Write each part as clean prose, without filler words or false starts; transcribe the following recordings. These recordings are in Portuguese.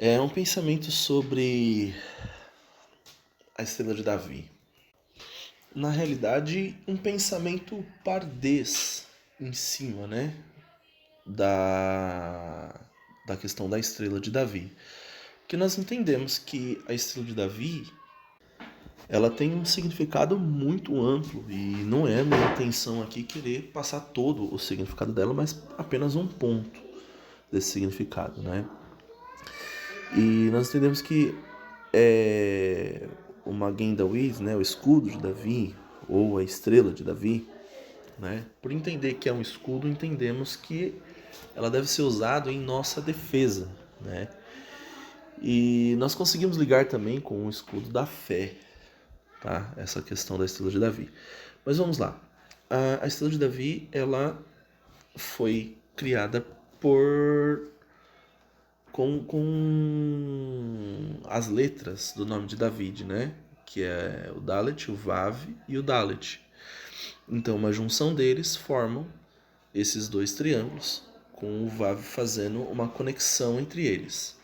É um pensamento sobre a estrela de Davi. Na realidade, um pensamento pardês em cima, né, da, da questão da estrela de Davi. Porque nós entendemos que a estrela de Davi, ela tem um significado muito amplo e não é minha intenção aqui querer passar todo o significado dela, mas apenas um ponto desse significado, né? E nós entendemos que o Maguen David, né, o escudo de Davi, ou a estrela de Davi, né, por entender que é um escudo, entendemos que ela deve ser usada em nossa defesa, né? E nós conseguimos ligar também com o escudo da fé, tá? Essa questão da estrela de Davi. Mas vamos lá. A estrela de Davi, ela foi criada por com as letras do nome de David, né? Que é o Dalet, o Vav e o Dalet. Então, uma junção deles formam esses dois triângulos, com o Vav fazendo uma conexão entre eles.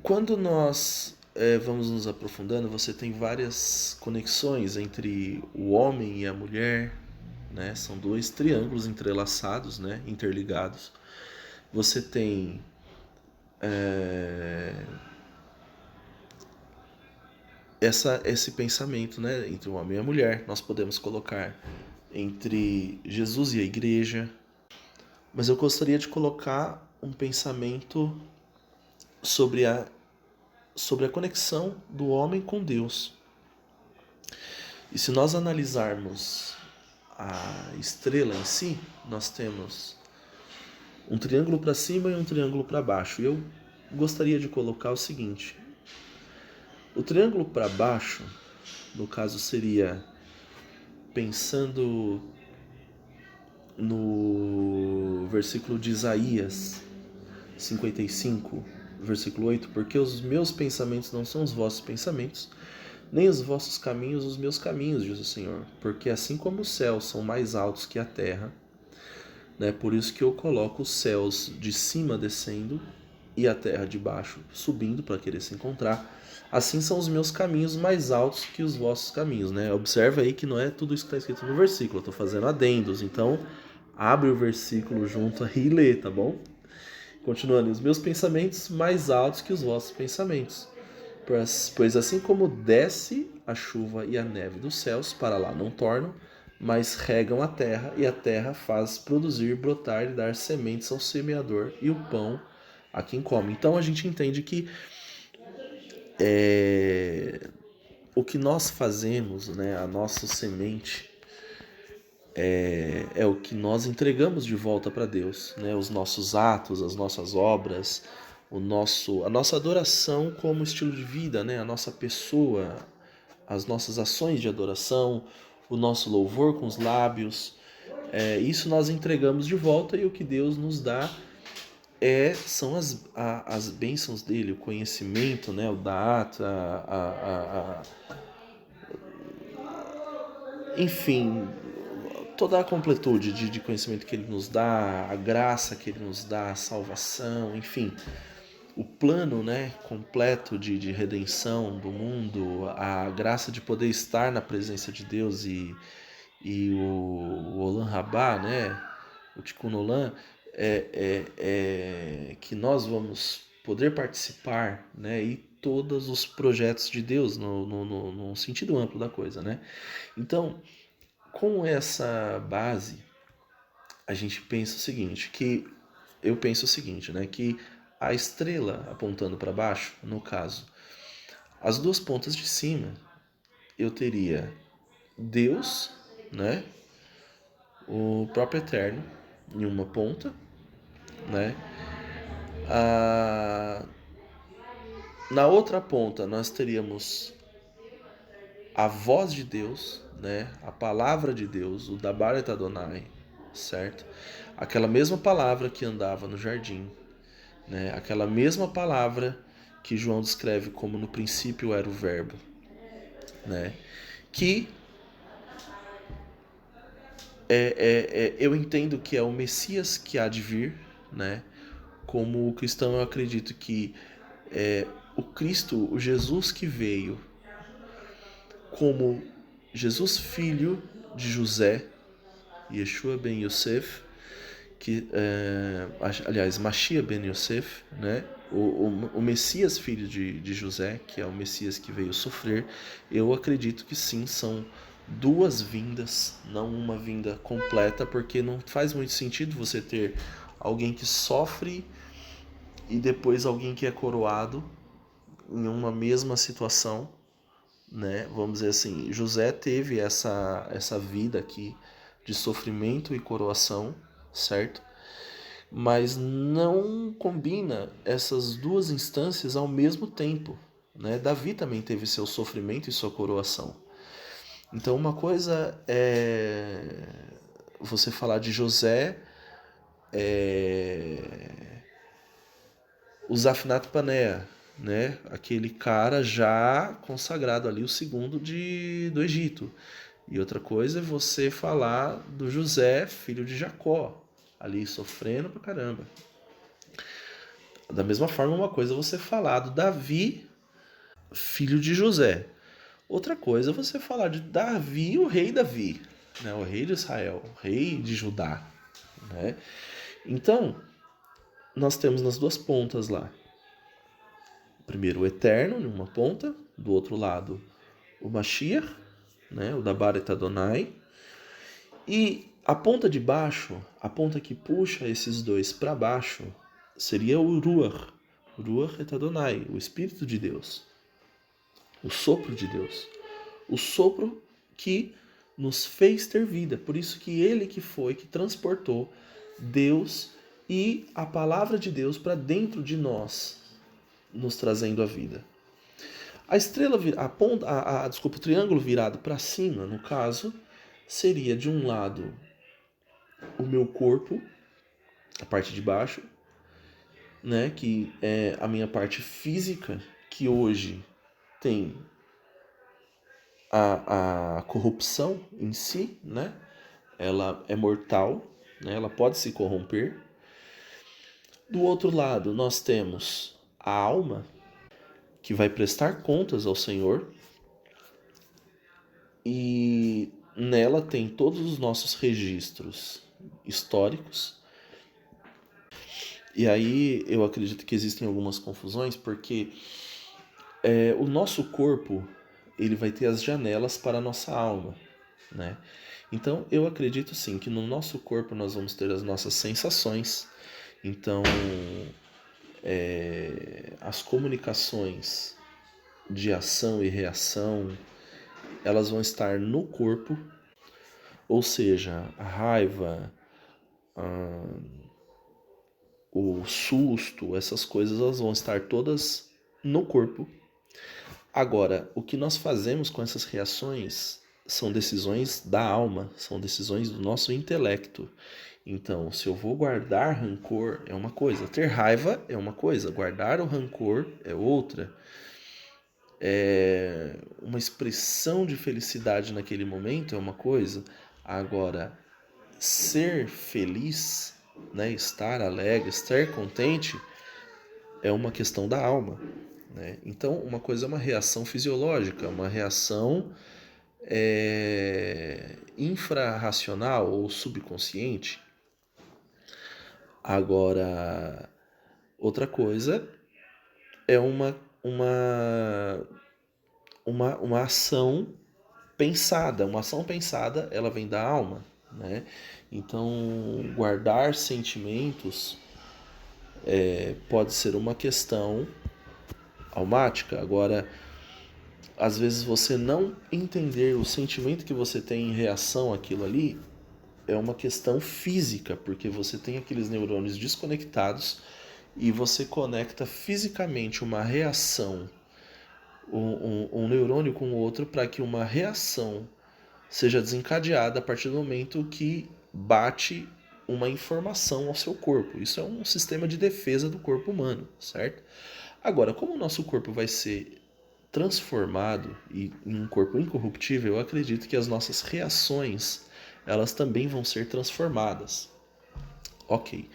Quando nós vamos nos aprofundando, você tem várias conexões entre o homem e a mulher, né? São dois triângulos entrelaçados, né? Interligados. Você tem esse pensamento, né, entre o homem e a mulher. Nós podemos colocar entre Jesus e a igreja, mas eu gostaria de colocar um pensamento sobre a conexão do homem com Deus. E se nós analisarmos a estrela em si, nós temos um triângulo para cima e um triângulo para baixo. E eu gostaria de colocar o seguinte: o triângulo para baixo, no caso, seria pensando no versículo de Isaías 55, versículo 8, porque os meus pensamentos não são os vossos pensamentos, nem os vossos caminhos os meus caminhos, diz o Senhor. Porque assim como os céus são mais altos que a terra, né, por isso que eu coloco os céus de cima descendo e a terra de baixo subindo para querer se encontrar, assim são os meus caminhos mais altos que os vossos caminhos, né? Observa aí que não é tudo isso que está escrito no versículo, eu estou fazendo adendos, então abre o versículo junto aí e lê, tá bom? Continuando, os meus pensamentos mais altos que os vossos pensamentos. Pois assim como desce a chuva e a neve dos céus, para lá não tornam, mas regam a terra, e a terra faz produzir, brotar e dar sementes ao semeador e o pão a quem come. Então a gente entende que o que nós fazemos, né, a nossa semente, é o que nós entregamos de volta para Deus, né? Os nossos atos, as nossas obras, a nossa adoração como estilo de vida, né? A nossa pessoa, as nossas ações de adoração, o nosso louvor com os lábios, isso nós entregamos de volta, e o que Deus nos dá são as bênçãos dele, o conhecimento, né? O data, enfim, toda a completude de conhecimento que ele nos dá, a graça que ele nos dá, a salvação, enfim, o plano, né, completo de redenção do mundo, a graça de poder estar na presença de Deus e o Olam Rabá, né, o Tikkun Olam, que nós vamos poder participar, né, e todos os projetos de Deus no sentido amplo da coisa, né. Então, com essa base, a gente pensa o seguinte, que eu penso o seguinte, né, que a estrela apontando para baixo, no caso, as duas pontas de cima, eu teria Deus, né, o próprio Eterno em uma ponta, né? Na outra ponta nós teríamos a voz de Deus, né? A palavra de Deus, o Dabar et Adonai, certo? Aquela mesma palavra que andava no jardim, né? Aquela mesma palavra que João descreve como no princípio era o verbo, né? Que eu entendo que é o Messias que há de vir, né? Como cristão, eu acredito que o Cristo, o Jesus que veio como Jesus filho de José, Yeshua ben Yosef, aliás, Mashiach ben Yosef, né? O Messias filho de José, que é o Messias que veio sofrer, eu acredito que sim, são duas vindas, não uma vinda completa, porque não faz muito sentido você ter alguém que sofre e depois alguém que é coroado em uma mesma situação, né? Vamos dizer assim, José teve essa vida aqui de sofrimento e coroação, certo? Mas não combina essas duas instâncias ao mesmo tempo, né? Davi também teve seu sofrimento e sua coroação. Então uma coisa é você falar de José, o Zafnat Paneah, né? Aquele cara já consagrado ali, o segundo do Egito. E outra coisa é você falar do José, filho de Jacó, ali sofrendo pra caramba. Da mesma forma, uma coisa é você falar do Davi, filho de José. Outra coisa é você falar de Davi, o rei Davi, né? O rei de Israel, o rei de Judá, né? Então, nós temos nas duas pontas lá. Primeiro o Eterno, em uma ponta, do outro lado o Mashiach, né? O Dabar et Adonai. E a ponta de baixo, a ponta que puxa esses dois para baixo, seria o Ruach. Ruach et Adonai, o Espírito de Deus. O sopro de Deus. O sopro que nos fez ter vida. Por isso que ele que foi, que transportou Deus e a palavra de Deus para dentro de nós, nos trazendo a vida. A estrela, desculpa, o triângulo virado para cima, no caso, seria de um lado o meu corpo, a parte de baixo, né, que é a minha parte física, que hoje tem a corrupção em si, né? Ela é mortal, né? Ela pode se corromper. Do outro lado, nós temos a alma, que vai prestar contas ao Senhor, e nela tem todos os nossos registros históricos. E aí eu acredito que existem algumas confusões, porque o nosso corpo ele vai ter as janelas para a nossa alma, né? Então eu acredito sim que no nosso corpo nós vamos ter as nossas sensações. Então as comunicações de ação e reação, elas vão estar no corpo, ou seja, a raiva, o susto, essas coisas elas vão estar todas no corpo. Agora, o que nós fazemos com essas reações são decisões da alma, são decisões do nosso intelecto. Então, se eu vou guardar rancor é uma coisa, ter raiva é uma coisa, guardar o rancor é outra. Uma expressão de felicidade naquele momento é uma coisa. Agora, ser feliz, né, estar alegre, estar contente é uma questão da alma, né? Então, uma coisa é uma reação fisiológica, uma reação infrarracional ou subconsciente. Agora, outra coisa é uma ação pensada. Uma ação pensada, ela vem da alma, né? Então, guardar sentimentos pode ser uma questão almática. Agora, às vezes você não entender o sentimento que você tem em reação àquilo ali é uma questão física, porque você tem aqueles neurônios desconectados e você conecta fisicamente uma reação, um neurônio com o outro, para que uma reação seja desencadeada a partir do momento que bate uma informação ao seu corpo. Isso é um sistema de defesa do corpo humano, certo? Agora, como o nosso corpo vai ser transformado em um corpo incorruptível, eu acredito que as nossas reações elas também vão ser transformadas. Ok.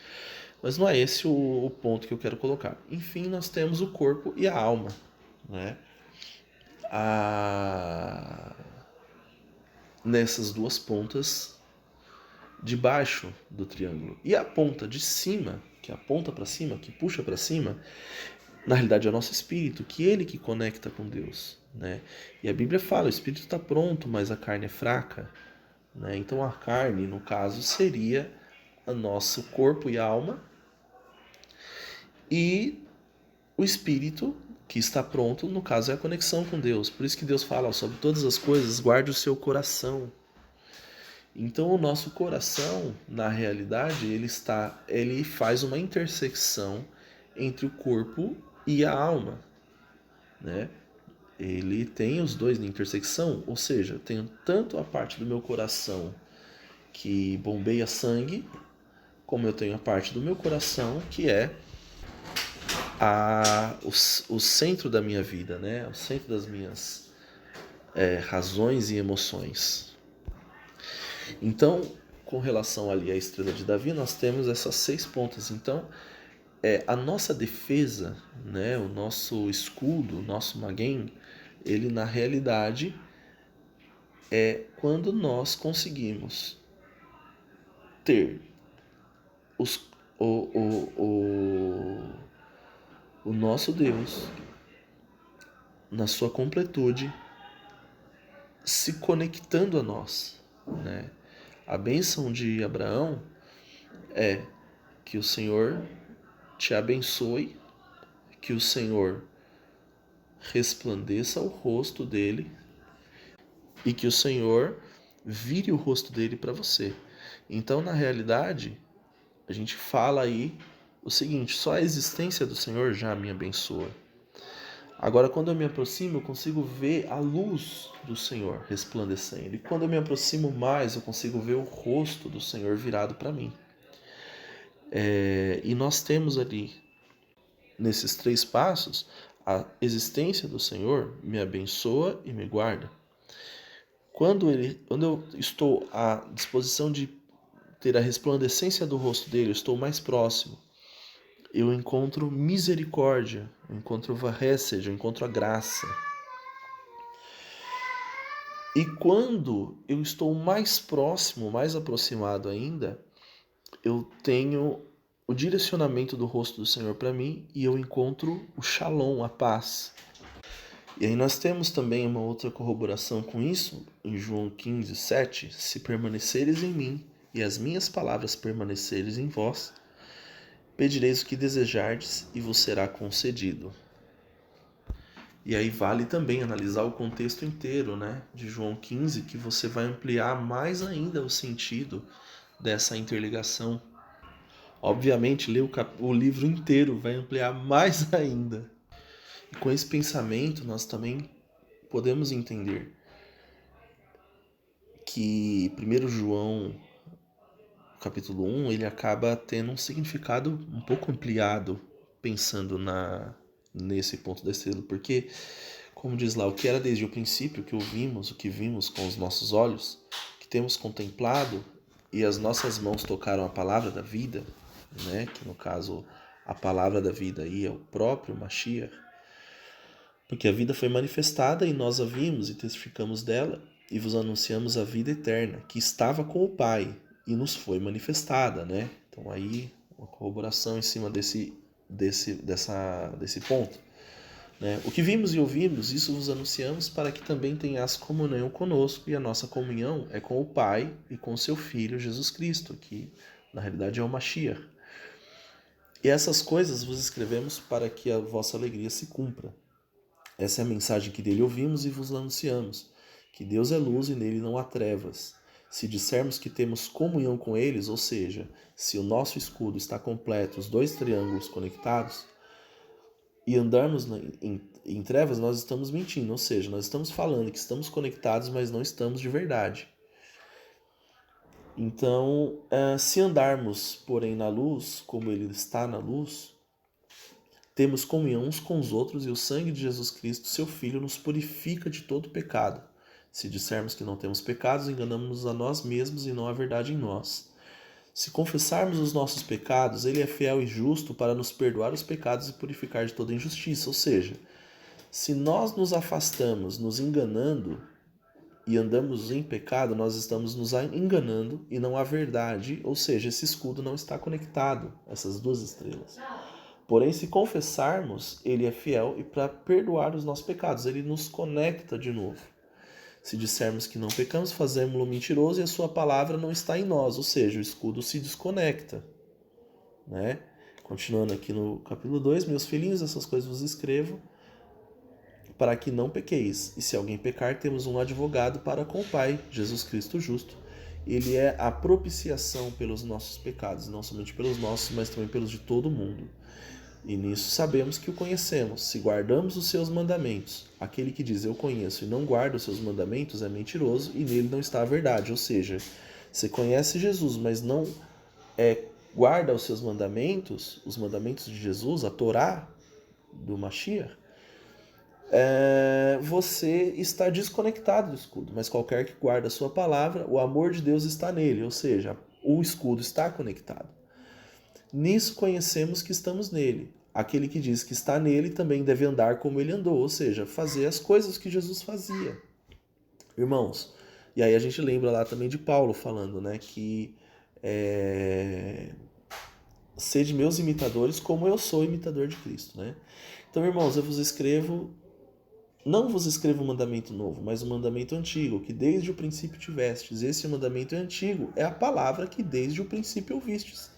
Mas não é esse o ponto que eu quero colocar. Enfim, nós temos o corpo e a alma, né? Nessas duas pontas de baixo do triângulo. E a ponta de cima, que aponta para cima, que puxa para cima, na realidade é o nosso espírito, que ele que conecta com Deus, né? E a Bíblia fala, o espírito está pronto, mas a carne é fraca, né? Então a carne, no caso, seria o nosso corpo e alma, e o espírito que está pronto, no caso, é a conexão com Deus. Por isso que Deus fala, sobre todas as coisas, guarde o seu coração. Então o nosso coração, na realidade, ele faz uma intersecção entre o corpo e a alma, né? Ele tem os dois na intersecção, ou seja, eu tenho tanto a parte do meu coração que bombeia sangue, como eu tenho a parte do meu coração que é o centro da minha vida, né? O centro das minhas razões e emoções. Então, com relação ali à estrela de Davi, nós temos essas 6 pontas. Então, a nossa defesa, né? O nosso escudo, o nosso Magen, ele na realidade é quando nós conseguimos ter os, o nosso Deus na sua completude se conectando a nós, né? A bênção de Abraão é que o Senhor te abençoe, que o Senhor resplandeça o rosto dele e que o Senhor vire o rosto dele para você. Então, na realidade, a gente fala aí o seguinte, só a existência do Senhor já me abençoa. Agora, quando eu me aproximo, eu consigo ver a luz do Senhor resplandecendo. E quando eu me aproximo mais, eu consigo ver o rosto do Senhor virado para mim. E nós temos ali, nesses 3 passos, a existência do Senhor me abençoa e me guarda. Quando eu estou à disposição de ter a resplandecência do rosto dele, eu estou mais próximo. Eu encontro misericórdia, eu encontro Vahesed, eu encontro a graça. E quando eu estou mais próximo, mais aproximado ainda, eu tenho o direcionamento do rosto do Senhor para mim e eu encontro o Shalom, a paz. E aí nós temos também uma outra corroboração com isso, em João 15, 7. Se permaneceres em mim e as minhas palavras permaneceres em vós, pedireis o que desejardes e vos será concedido. E aí vale também analisar o contexto inteiro, né, de João 15, que você vai ampliar mais ainda o sentido dessa interligação. Obviamente, ler o livro inteiro vai ampliar mais ainda. E com esse pensamento, nós também podemos entender que 1 João, capítulo 1, ele acaba tendo um significado um pouco ampliado, pensando nesse ponto da estrela, porque, como diz lá, o que era desde o princípio, que ouvimos, o que vimos com os nossos olhos, que temos contemplado, e as nossas mãos tocaram a palavra da vida, né? Que no caso, a palavra da vida aí é o próprio Mashiach, porque a vida foi manifestada e nós a vimos e testificamos dela, e vos anunciamos a vida eterna, que estava com o Pai e nos foi manifestada, né? Então aí, uma corroboração em cima desse ponto. Né? O que vimos e ouvimos, isso vos anunciamos para que também tenhas comunhão conosco, e a nossa comunhão é com o Pai e com o seu Filho Jesus Cristo, que na realidade é o Mashiach. E essas coisas vos escrevemos para que a vossa alegria se cumpra. Essa é a mensagem que dele ouvimos e vos anunciamos, que Deus é luz e nele não há trevas. Se dissermos que temos comunhão com eles, ou seja, se o nosso escudo está completo, os 2 triângulos conectados, e andarmos em trevas, nós estamos mentindo, ou seja, nós estamos falando que estamos conectados, mas não estamos de verdade. Então, se andarmos, porém, na luz, como ele está na luz, temos comunhão uns com os outros, e o sangue de Jesus Cristo, seu Filho, nos purifica de todo pecado. Se dissermos que não temos pecados, enganamos-nos a nós mesmos e não a verdade em nós. Se confessarmos os nossos pecados, ele é fiel e justo para nos perdoar os pecados e purificar de toda injustiça. Ou seja, se nós nos afastamos, nos enganando e andamos em pecado, nós estamos nos enganando e não há verdade. Ou seja, esse escudo não está conectado, essas duas estrelas. Porém, se confessarmos, ele é fiel e para perdoar os nossos pecados, ele nos conecta de novo. Se dissermos que não pecamos, fazemos-lo mentiroso e a sua palavra não está em nós, ou seja, o escudo se desconecta. Né? Continuando aqui no capítulo 2, meus filhinhos, essas coisas vos escrevo para que não pequeis. E se alguém pecar, temos um advogado para com o Pai, Jesus Cristo justo. Ele é a propiciação pelos nossos pecados, não somente pelos nossos, mas também pelos de todo mundo. E nisso sabemos que o conhecemos, se guardamos os seus mandamentos. Aquele que diz eu conheço e não guarda os seus mandamentos é mentiroso e nele não está a verdade. Ou seja, você conhece Jesus, mas não guarda os seus mandamentos, os mandamentos de Jesus, a Torá do Mashiach, você está desconectado do escudo. Mas qualquer que guarda a sua palavra, o amor de Deus está nele. Ou seja, o escudo está conectado. Nisso conhecemos que estamos nele. Aquele que diz que está nele também deve andar como ele andou, ou seja, fazer as coisas que Jesus fazia. Irmãos, e aí a gente lembra lá também de Paulo falando, né, que sede meus imitadores como eu sou imitador de Cristo, né? Então, irmãos, não vos escrevo um mandamento novo, mas um mandamento antigo, que desde o princípio tivestes. Esse mandamento antigo é a palavra que desde o princípio ouvistes.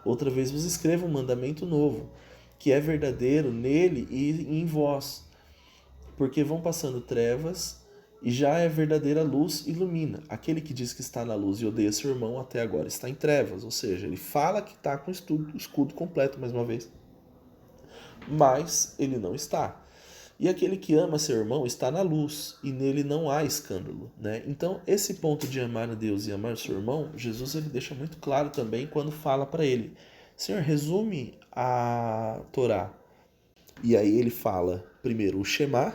Outra vez vos escrevo um mandamento novo, que é verdadeiro nele e em vós, porque vão passando trevas e já é verdadeira luz ilumina. Aquele que diz que está na luz e odeia seu irmão até agora está em trevas, ou seja, ele fala que está com o escudo completo mais uma vez, mas ele não está. E aquele que ama seu irmão está na luz, e nele não há escândalo, né? Então, esse ponto de amar a Deus e amar seu irmão, Jesus ele deixa muito claro também quando fala para ele, Senhor, resume a Torá. E aí ele fala, primeiro, o Shema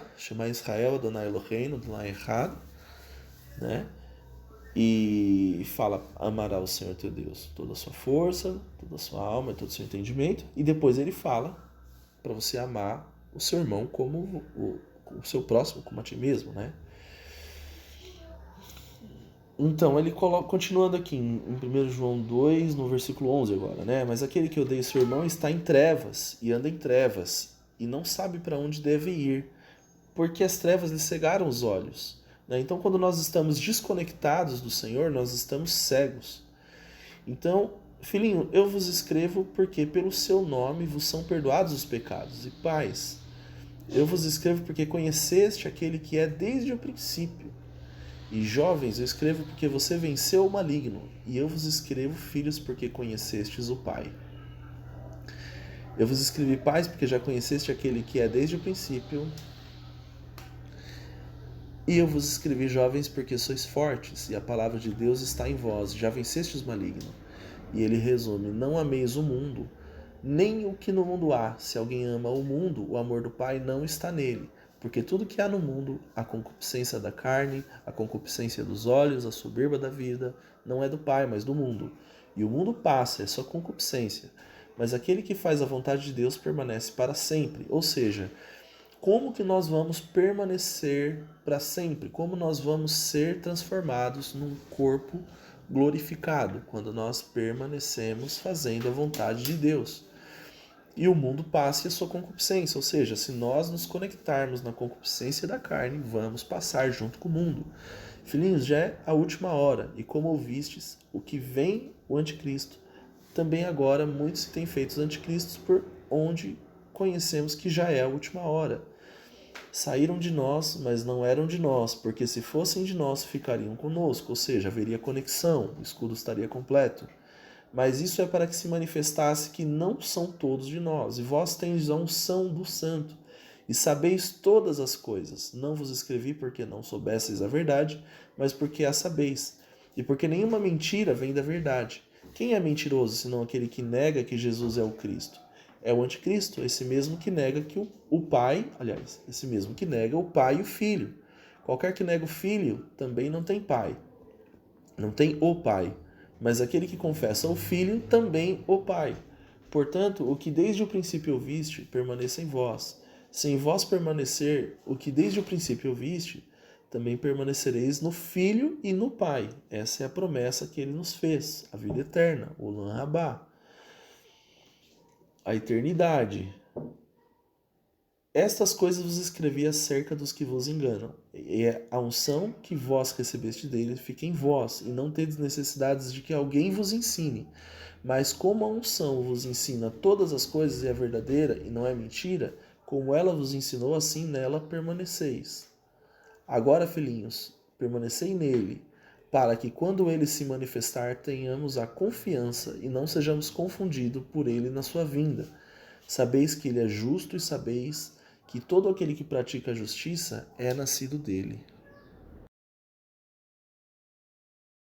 Israel, Adonai Eloheinu, Adonai Echad, né? E fala, amará o Senhor teu Deus, toda a sua força, toda a sua alma, todo o seu entendimento. E depois ele fala para você amar o seu irmão como o seu próximo, como a ti mesmo, né? Então, ele continuando aqui em 1 João 2, no versículo 11 agora, né? Mas aquele que odeia seu irmão está em trevas, e anda em trevas, e não sabe para onde deve ir, porque as trevas lhe cegaram os olhos. Né? Então, quando nós estamos desconectados do Senhor, nós estamos cegos. Então, filhinho, eu vos escrevo porque pelo seu nome vos são perdoados os pecados. E pais, eu vos escrevo porque conheceste aquele que é desde o princípio. E jovens, eu escrevo porque você venceu o maligno. E eu vos escrevo, filhos, porque conhecestes o Pai. Eu vos escrevi, pais, porque já conheceste aquele que é desde o princípio. E eu vos escrevi, jovens, porque sois fortes, e a palavra de Deus está em vós, já vencestes o maligno. E ele resume, não ameis o mundo, nem o que no mundo há. Se alguém ama o mundo, o amor do Pai não está nele. Porque tudo que há no mundo, a concupiscência da carne, a concupiscência dos olhos, a soberba da vida, não é do Pai, mas do mundo. E o mundo passa, é só concupiscência. Mas aquele que faz a vontade de Deus permanece para sempre. Ou seja, como que nós vamos permanecer para sempre? Como nós vamos ser transformados num corpo glorificado? Quando nós permanecemos fazendo a vontade de Deus. E o mundo passa e a sua concupiscência, ou seja, se nós nos conectarmos na concupiscência da carne, vamos passar junto com o mundo. Filhinhos, já é a última hora, e como ouvistes, o que vem o anticristo, também agora muitos se têm feito os anticristos por onde conhecemos que já é a última hora. Saíram de nós, mas não eram de nós, porque se fossem de nós, ficariam conosco, ou seja, haveria conexão, o escudo estaria completo. Mas isso é para que se manifestasse que não são todos de nós, e vós tendes a unção do Santo, e sabeis todas as coisas. Não vos escrevi porque não soubesseis a verdade, mas porque a sabeis, e porque nenhuma mentira vem da verdade. Quem é mentiroso, senão aquele que nega que Jesus é o Cristo? É o anticristo, esse mesmo que nega que o Pai, aliás, esse mesmo que nega o Pai e o Filho. Qualquer que nega o Filho também não tem Pai. Não tem o Pai. Mas aquele que confessa o Filho também o Pai. Portanto, o que desde o princípio ouviste, permaneça em vós. Se em vós permanecer o que desde o princípio ouviste, também permanecereis no Filho e no Pai. Essa é a promessa que ele nos fez, a vida eterna, o Olam Rabá, a eternidade. Estas coisas vos escrevi acerca dos que vos enganam. E a unção que vós recebeste dele fica em vós, e não tendes necessidades de que alguém vos ensine. Mas como a unção vos ensina todas as coisas e é verdadeira e não é mentira, como ela vos ensinou, assim nela permaneceis. Agora, filhinhos, permanecei nele, para que quando ele se manifestar tenhamos a confiança e não sejamos confundidos por ele na sua vinda. Sabeis que ele é justo e sabeis que todo aquele que pratica a justiça é nascido dele.